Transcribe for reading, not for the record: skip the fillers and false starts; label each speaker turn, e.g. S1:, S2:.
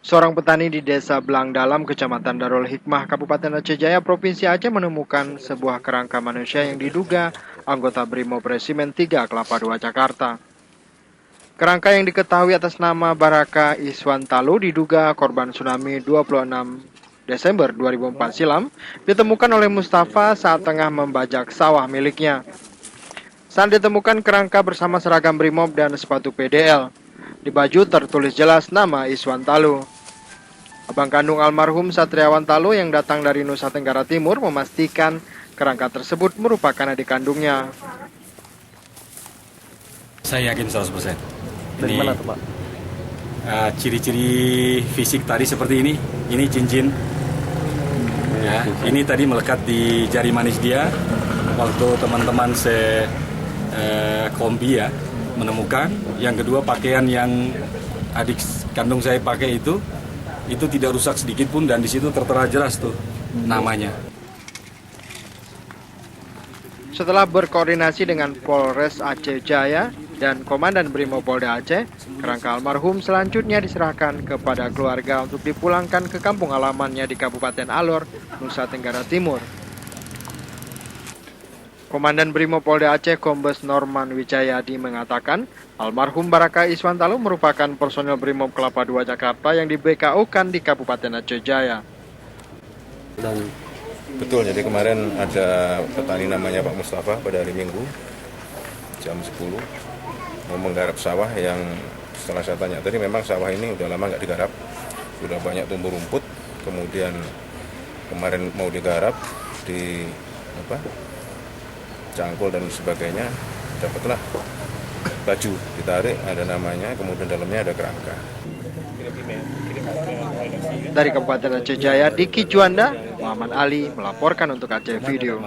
S1: Seorang petani di Desa Belang Dalam, Kecamatan Darul Hikmah, Kabupaten Aceh Jaya, Provinsi Aceh menemukan sebuah kerangka manusia yang diduga anggota Brimob Resimen 3 Kelapa II Jakarta. Kerangka yang diketahui atas nama Baraka Iswantalu diduga korban tsunami 26 Desember 2004 silam ditemukan oleh Mustafa saat tengah membajak sawah miliknya. Saat ditemukan kerangka bersama seragam Brimob dan sepatu PDL. Di baju tertulis jelas nama Iswantalu. Abang kandung almarhum Satriawan Talu yang datang dari Nusa Tenggara Timur memastikan kerangka tersebut merupakan adik kandungnya.
S2: Saya yakin 100%.
S3: Dari mana tuh, Pak?
S2: Ciri-ciri fisik tadi seperti ini cincin. Ya, ini tadi melekat di jari manis dia. Waktu teman-teman kombi ya menemukan. Yang kedua pakaian yang adik kandung saya pakai itu tidak rusak sedikit pun dan di situ tertera jelas tuh namanya.
S1: Setelah berkoordinasi dengan Polres Aceh Jaya dan Komandan Brimopolda Aceh, kerangka almarhum selanjutnya diserahkan kepada keluarga untuk dipulangkan ke kampung halamannya di Kabupaten Alor, Nusa Tenggara Timur. Komandan Brimopolda Aceh Kombes Norman Wijayadi mengatakan, almarhum Baraka Iswantalu merupakan personel Brimob Kelapa II Jakarta yang di BKO-kan di Kabupaten Aceh Jaya.
S3: Dan
S4: betul, jadi kemarin ada petani namanya Pak Mustafa pada hari Minggu jam 10 mau menggarap sawah yang setelah saya tanya tadi memang sawah ini udah lama nggak digarap, sudah banyak tumbuh rumput, kemudian kemarin mau digarap di cangkul dan sebagainya, dapatlah baju ditarik ada namanya, kemudian dalamnya ada kerangka.
S1: Dari Kabupaten Aceh Jaya, Diki Juanda, Muhammad Ali melaporkan untuk Aceh Video.